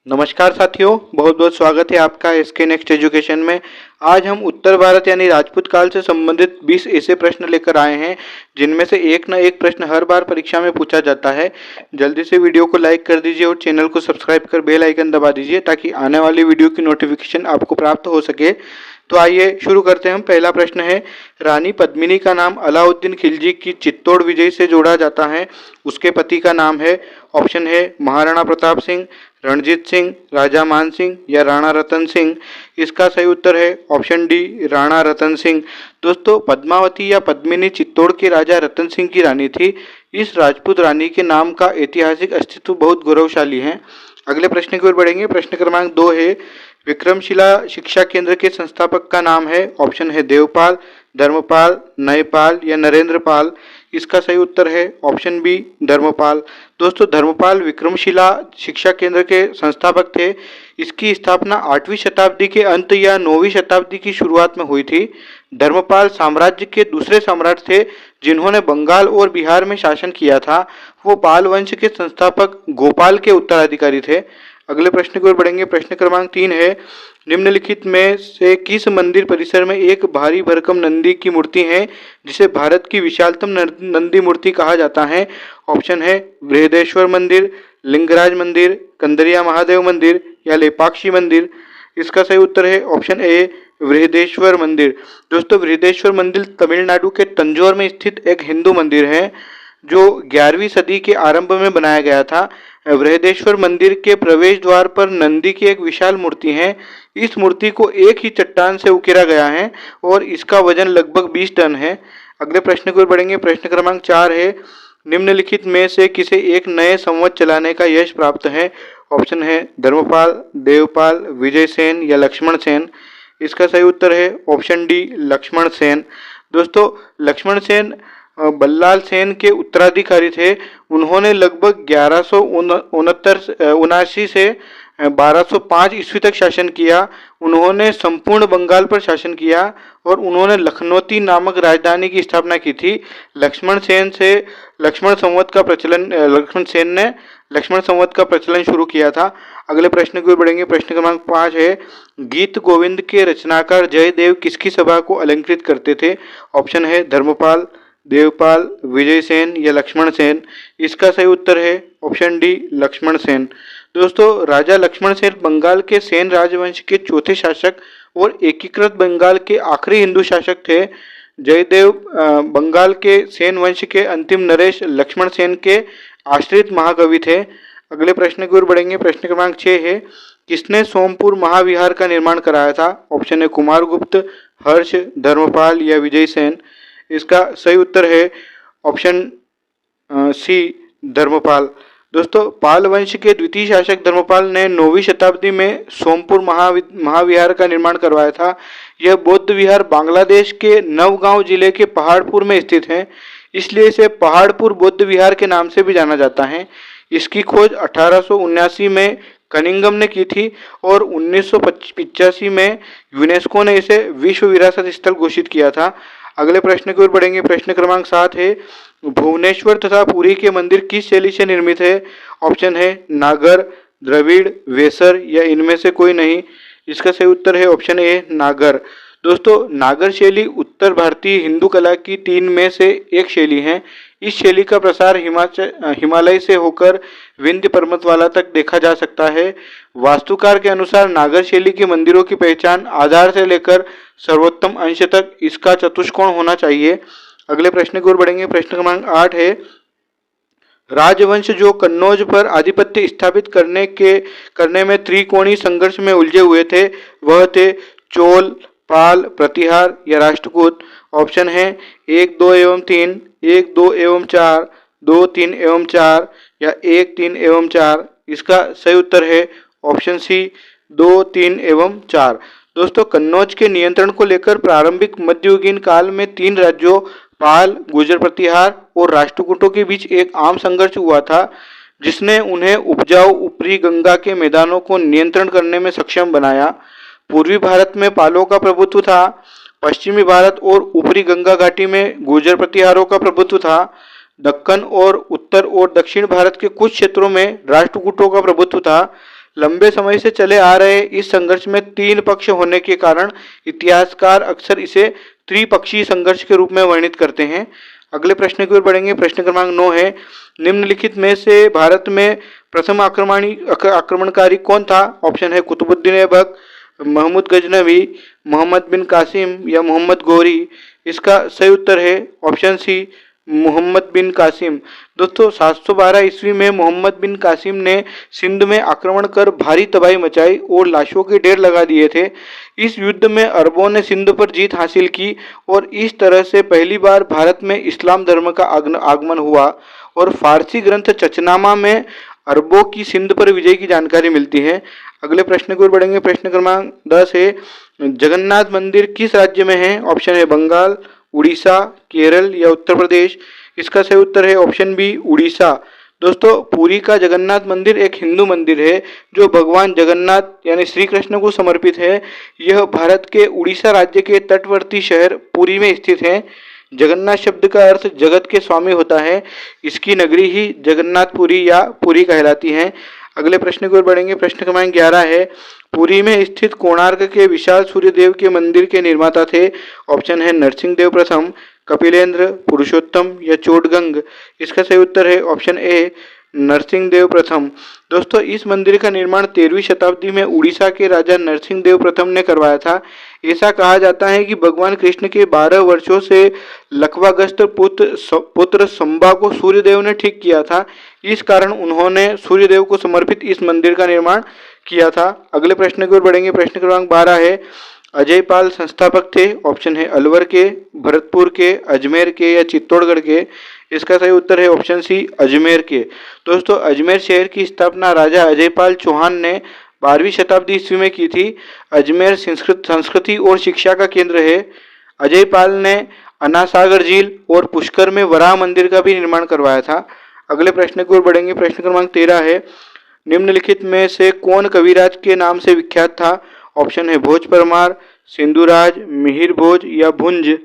नमस्कार साथियों, बहुत बहुत स्वागत है आपका एसके नेक्स्ट एजुकेशन में। आज हम उत्तर भारत यानी राजपूत काल से संबंधित 20 ऐसे प्रश्न लेकर आए हैं जिनमें से एक न एक प्रश्न हर बार परीक्षा में पूछा जाता है। जल्दी से वीडियो को लाइक कर दीजिए और चैनल को सब्सक्राइब कर बेल आइकन दबा दीजिए ताकि आने वाली वीडियो की नोटिफिकेशन आपको प्राप्त हो सके। तो आइए शुरू करते हैं। पहला प्रश्न है, रानी पद्मिनी का नाम अलाउद्दीन खिलजी की चित्तौड़ विजय से जोड़ा जाता है, उसके पति का नाम है। ऑप्शन है महाराणा प्रताप सिंह, रणजीत सिंह, राजा मान सिंह या राणा रतन सिंह। इसका सही उत्तर है ऑप्शन डी, राणा रतन सिंह। दोस्तों, पद्मावती या पद्मिनी चित्तौड़ के राजा रतन सिंह की रानी थी। इस राजपूत रानी के नाम का ऐतिहासिक अस्तित्व बहुत गौरवशाली है। अगले प्रश्न की ओर बढ़ेंगे। प्रश्न क्रमांक 2 है, विक्रमशिला शिक्षा केंद्र के संस्थापक का नाम है। ऑप्शन है देवपाल, धर्मपाल, नयपाल या नरेंद्रपाल। इसका सही उत्तर है ऑप्शन बी, धर्मपाल। दोस्तों, धर्मपाल विक्रमशिला शिक्षा केंद्र के संस्थापक थे। इसकी स्थापना 8वीं शताब्दी के अंत या 9वीं शताब्दी की शुरुआत में हुई थी। धर्मपाल साम्राज्य के दूसरे सम्राट थे जिन्होंने बंगाल और बिहार में शासन किया था। वो पाल वंश के संस्थापक गोपाल के उत्तराधिकारी थे। अगले प्रश्न की ओर बढ़ेंगे। प्रश्न क्रमांक 3 है, निम्नलिखित में से किस मंदिर परिसर में एक भारी भरकम नंदी की मूर्ति है जिसे भारत की विशालतम नंदी मूर्ति कहा जाता है। ऑप्शन है बृहदेश्वर मंदिर, लिंगराज मंदिर, कंदरिया महादेव मंदिर या लेपाक्षी मंदिर। इसका सही उत्तर है ऑप्शन ए, बृहदेश्वर मंदिर। दोस्तों, बृहदेश्वर मंदिर तमिलनाडु के तंजौर में स्थित एक हिंदू मंदिर है जो 11वीं सदी के आरंभ में बनाया गया था। बृहदेश्वर मंदिर के प्रवेश द्वार पर नंदी की एक विशाल मूर्ति है। इस मूर्ति को एक ही चट्टान से उकेरा गया है और इसका वजन लगभग 20 टन है। अगले प्रश्न की ओर बढ़ेंगे। प्रश्न क्रमांक 4 है, निम्नलिखित में से किसे एक नए संवत चलाने का यश प्राप्त है। ऑप्शन है धर्मपाल, देवपाल, विजय सेन या लक्ष्मण सेन। इसका सही उत्तर है ऑप्शन डी, लक्ष्मण सेन। दोस्तों, लक्ष्मण सेन बल्लाल सेन के उत्तराधिकारी थे। उन्होंने लगभग 1179 से 1205 ईस्वी तक शासन किया। उन्होंने संपूर्ण बंगाल पर शासन किया और उन्होंने लखनौती नामक राजधानी की स्थापना की थी। लक्ष्मण सेन ने लक्ष्मण संवत का प्रचलन शुरू किया था। अगले प्रश्न की ओर बढ़ेंगे। प्रश्न क्रमांक 5 है, गीत गोविंद के रचनाकार जयदेव किसकी सभा को अलंकृत करते थे। ऑप्शन है धर्मपाल, देवपाल, विजय सेन या लक्ष्मण सेन। इसका सही उत्तर है ऑप्शन डी, लक्ष्मण सेन। दोस्तों, राजा लक्ष्मण सेन बंगाल के सेन राजवंश के चौथे शासक और एकीकृत बंगाल के आखिरी हिंदू शासक थे। जयदेव बंगाल के सेन वंश के अंतिम नरेश लक्ष्मण सेन के आश्रित महाकवि थे। अगले प्रश्न की ओर बढ़ेंगे। प्रश्न क्रमांक 6 है, किसने सोमपुर महाविहार का निर्माण कराया था। ऑप्शन है कुमारगुप्त, हर्ष, धर्मपाल या विजय सेन। इसका सही उत्तर है ऑप्शन सी, धर्मपाल। दोस्तों, पाल वंश के द्वितीय शासक धर्मपाल ने 9वीं शताब्दी में सोमपुर महाविहार का निर्माण करवाया था। यह बौद्ध विहार बांग्लादेश के नवगांव जिले के पहाड़पुर में स्थित है, इसलिए इसे पहाड़पुर बौद्ध विहार के नाम से भी जाना जाता है। इसकी खोज 1879 में कनिंगम ने की थी और 1985 में यूनेस्को ने इसे विश्व विरासत स्थल घोषित किया था। अगले प्रश्न की ओर बढ़ेंगे। प्रश्न क्रमांक 7 है, भुवनेश्वर तथा पुरी के मंदिर किस शैली से निर्मित है। ऑप्शन है नागर, द्रविड़, वेसर या इनमें से कोई नहीं। इसका सही उत्तर है ऑप्शन ए, नागर। दोस्तों, नागर शैली उत्तर भारतीय हिंदू कला की 3 में से एक शैली है। इस शैली का प्रसार हिमालय से होकर विंध्य पर्वतमाला तक देखा जा सकता है। वास्तुकार के अनुसार नागर शैली के मंदिरों की पहचान आधार से लेकर सर्वोत्तम अंश तक इसका चतुष्कोण होना चाहिए। अगले प्रश्न की ओर बढ़ेंगे। प्रश्न क्रमांक 8 है, राजवंश जो कन्नौज पर आधिपत्य स्थापित करने में त्रिकोणीय संघर्ष में उलझे हुए थे वह थे चोल, पाल, प्रतिहार या राष्ट्रकूट। ऑप्शन है 1, 2 एवं 3, 1, 2 एवं 4, 2, 3 एवं 4 या 1, 3 एवं 4। इसका सही उत्तर है ऑप्शन सी, 2, 3 एवं 4। दोस्तों, कन्नौज के नियंत्रण को लेकर प्रारंभिक मध्ययुगीन काल में 3 राज्यों पाल, गुर्जर प्रतिहार और राष्ट्रकूटों के बीच एक आम संघर्ष हुआ था जिसने उन्हें उपजाऊ ऊपरी गंगा के मैदानों को नियंत्रण करने में सक्षम बनाया। पूर्वी भारत में पालों का प्रभुत्व था, पश्चिमी भारत और ऊपरी गंगा घाटी में गुर्जर प्रतिहारों का प्रभुत्व था। दक्कन और उत्तर और दक्षिण भारत के कुछ क्षेत्रों में राष्ट्रकूटों का प्रभुत्व था। लंबे समय से चले आ रहे इस संघर्ष में 3 पक्ष होने के कारण इतिहासकार अक्सर इसे त्रिपक्षीय संघर्ष के रूप में वर्णित करते हैं। अगले प्रश्न की ओर बढ़ेंगे। प्रश्न क्रमांक 9 है, निम्नलिखित में से भारत में प्रथम आक्रमणकारी कौन था? ऑप्शन है कुतुबुद्दीन ऐबक, महमूद गजनवी, मोहम्मद बिन कासिम या मोहम्मद गौरी। इसका सही उत्तर है ऑप्शन सी, मोहम्मद बिन कासिम। दोस्तों 712 ईस्वी में मोहम्मद बिन कासिम ने सिंध में आक्रमण कर भारी तबाही मचाई और लाशों के ढेर लगा दिए थे। इस युद्ध में अरबों ने सिंध पर जीत हासिल की और इस तरह से पहली बार भारत में इस्लाम धर्म का आगमन हुआ और फारसी ग्रंथ चचनामा में अरबों की सिंध पर विजय की जानकारी मिलती है। अगले प्रश्न की ओर बढ़ेंगे। प्रश्न क्रमांक 10 है, जगन्नाथ मंदिर किस राज्य में है? ऑप्शन है बंगाल, उड़ीसा, केरल या उत्तर प्रदेश। इसका सही उत्तर है ऑप्शन बी, उड़ीसा। दोस्तों पुरी का जगन्नाथ मंदिर एक हिंदू मंदिर है जो भगवान जगन्नाथ यानी श्री कृष्ण को समर्पित है। यह भारत के उड़ीसा राज्य के तटवर्ती शहर पुरी में स्थित है। जगन्नाथ शब्द का अर्थ जगत के स्वामी होता है। इसकी नगरी ही जगन्नाथपुरी या पुरी कहलाती है। अगले प्रश्न की ओर बढ़ेंगे। प्रश्न क्रमांक 11 है, पुरी में स्थित कोणार्क के विशाल सूर्य देव के मंदिर के निर्माता थे? ऑप्शन है नरसिंह देव प्रथम, कपिलेंद्र, पुरुषोत्तम या चोडगंग। इसका सही उत्तर है ऑप्शन ए, नरसिंह देव प्रथम। दोस्तों इस मंदिर का निर्माण 13वीं शताब्दी में उड़ीसा के राजा नरसिंह देव प्रथम ने करवाया था। ऐसा कहा जाता है कि भगवान कृष्ण के 12 वर्षों से लकवाग्रस्त पुत्र संबा को सूर्यदेव ने ठीक किया था। इस कारण उन्होंने सूर्यदेव को समर्पित इस मंदिर का निर्माण किया था। अगले प्रश्न की ओर बढ़ेंगे। प्रश्न क्रमांक 12 है, अजयपाल संस्थापक थे? ऑप्शन है अलवर के, भरतपुर के, अजमेर के या चित्तौड़गढ़ के। इसका सही उत्तर है ऑप्शन सी, अजमेर के। दोस्तों अजमेर शहर की स्थापना राजा अजयपाल चौहान ने 12वीं शताब्दी ईस्वी में की थी। अजमेर संस्कृति और शिक्षा का केंद्र है। अजयपाल ने अनासागर झील और पुष्कर में वराह मंदिर का भी निर्माण करवाया था। अगले प्रश्न की ओर बढ़ेंगे। प्रश्न क्रमांक 13 है, निम्नलिखित में से कौन कविराज के नाम से विख्यात था? ऑप्शन है भोज परमार, सिंधुराज, मिहिर भोज या भुंज।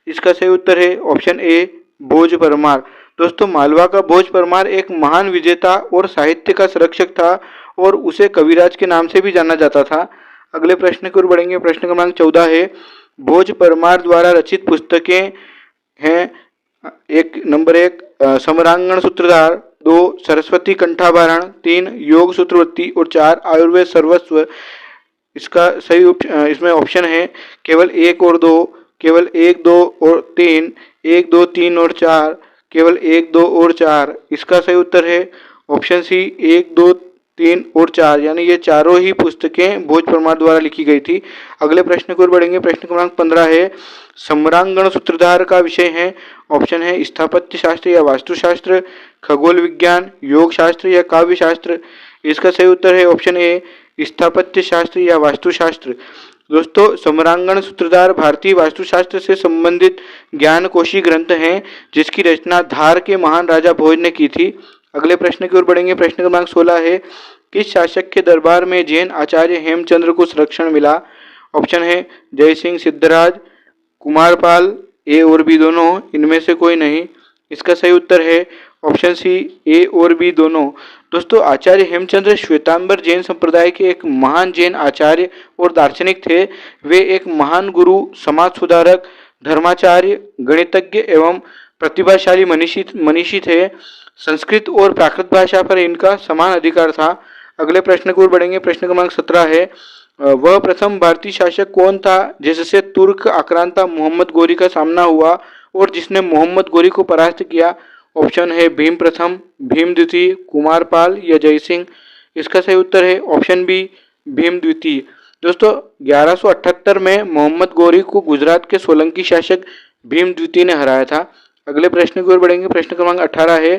इसका सही उत्तर है ऑप्शन ए, भोज परमार। दोस्तों मालवा का भोज परमार एक महान विजेता और साहित्य का संरक्षक था और उसे कविराज के नाम से भी जाना जाता था। अगले प्रश्न की ओर बढ़ेंगे। प्रश्न क्रमांक 14 है, भोज परमार द्वारा रचित पुस्तकें हैं। नंबर 1 समरांगण सूत्रधार, 2 सरस्वती कंठाभरण, 3 योग सूत्रवृत्ति और 4 आयुर्वेद सर्वस्व। इसका सही इसमें ऑप्शन है केवल 1 और 2, केवल 1, 2 और 3, 1, 2, 3 और 4, केवल 1, 2 और 4। इसका सही उत्तर है ऑप्शन सी, 1, 2, 3 और 4, यानी ये चारों ही पुस्तकें भोज परमार द्वारा लिखी गई थी। अगले प्रश्न की ओर बढ़ेंगे। प्रश्न क्रमांक 15 है, सम्रांगण सूत्रधार का विषय है। ऑप्शन है स्थापत्य शास्त्र या वास्तुशास्त्र, खगोल विज्ञान, योग शास्त्र या काव्य शास्त्र। इसका सही उत्तर है ऑप्शन ए, स्थापत्य शास्त्र या वास्तुशास्त्र। दोस्तों सम्रांगण सूत्रधार भारतीय वास्तुशास्त्र से संबंधित ज्ञानकोशी ग्रंथ हैं जिसकी रचना धार के महान राजा भोज ने की थी। अगले प्रश्न की ओर बढ़ेंगे। प्रश्न क्रमांक 16 है, किस शासक के दरबार में जैन आचार्य हेमचंद्र को संरक्षण मिला? ऑप्शन है जय सिंह, सिद्धराज, कुमारपाल, ए और बी दोनों, इनमें से कोई नहीं। इसका सही उत्तर है ऑप्शन सी, ए और बी दोनों। दोस्तों आचार्य हेमचंद्र श्वेतांबर जैन संप्रदाय के एक महान जैन आचार्य और दार्शनिक थे। वे एक महान गुरु, समाज सुधारक, धर्माचार्य, गणितज्ञ एवं प्रतिभाशाली मनीषी थे। संस्कृत और प्राकृत भाषा पर इनका समान अधिकार था। अगले प्रश्न की ओर बढ़ेंगे। प्रश्न क्रमांक 17 है, वह प्रथम भारतीय शासक कौन था जिससे तुर्क आक्रांता मोहम्मद गोरी का सामना हुआ और जिसने मोहम्मद गोरी को परास्त किया? ऑप्शन है भीम प्रथम, भीम द्वितीय, कुमारपाल या जयसिंह। इसका सही उत्तर है ऑप्शन बी, भीम द्वितीय। दोस्तों 1178 में मोहम्मद गोरी को गुजरात के सोलंकी शासक भीम द्वितीय ने हराया था। अगले प्रश्न की ओर बढ़ेंगे। प्रश्न क्रमांक 18 है,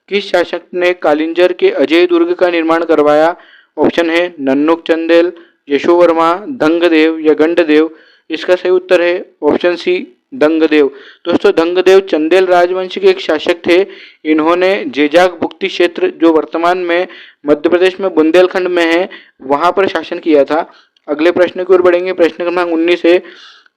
किस शासक ने कालिंजर के अजय दुर्ग का निर्माण करवाया? ऑप्शन है नन्नुक चंदेल, यशोवर्मा, धंगदेव या गंडदेव। इसका सही उत्तर है ऑप्शन सी, धंगदेव। दोस्तों धंगदेव चंदेल राजवंश के एक शासक थे। इन्होंने जेजाग भुक्ति क्षेत्र जो वर्तमान में मध्य प्रदेश में बुंदेलखंड में है वहां पर शासन किया था। अगले प्रश्न की ओर बढ़ेंगे। प्रश्न क्रमांक 19 है,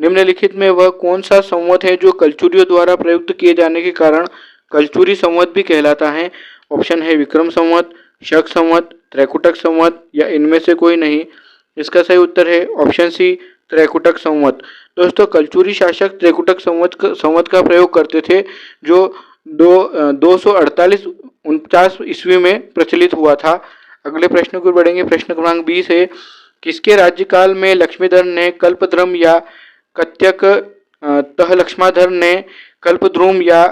निम्नलिखित में वह कौन सा संवत है जो कलचुरियों द्वारा प्रयुक्त किए जाने के कारण कलचुरी संवत भी कहलाता है? ऑप्शन है विक्रम संवत, शक संवत, त्रैकुटक संवत या इनमें से कोई नहीं। इसका सही उत्तर है ऑप्शन सी, त्रैकुटक संवत। दोस्तों, कलचुरी शासक त्रैकुटक संवत का प्रयोग करते थे, जो 248 ईस्वी में प्रचलित हुआ था। अगले प्रश्न को बढ़ेंगे। प्रश्न क्रमांक 20 है, किसके राज्यकाल में लक्ष्मीधर ने कल्पद्रुम या कत्यक लक्ष्माधर ने कल्पद्रुम या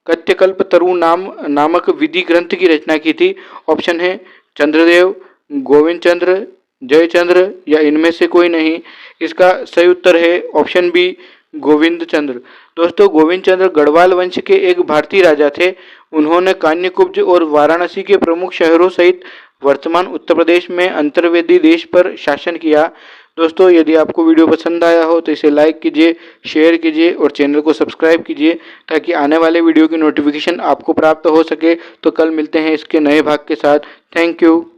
कत्यकल्पतरु नामक विधि ग्रंथ की रचना की थी। ऑप्शन है चंद्रदेव, गोविंद चंद्र, जयचंद्र या इनमें से कोई नहीं। इसका सही उत्तर है ऑप्शन बी, गोविंद चंद्र। दोस्तों, गोविंद चंद्र गढ़वाल वंश के एक भारतीय राजा थे। उन्होंने कान्यकुब्ज और वाराणसी के प्रमुख शहरों सहित वर्तमान उत्तर प्रदेश में अंतर्वेदी देश पर शासन किया। दोस्तों, यदि आपको वीडियो पसंद आया हो तो इसे लाइक कीजिए, शेयर कीजिए और चैनल को सब्सक्राइब कीजिए, ताकि आने वाले वीडियो की नोटिफिकेशन आपको प्राप्त हो सके। तो कल मिलते हैं इसके नए भाग के साथ। Thank you.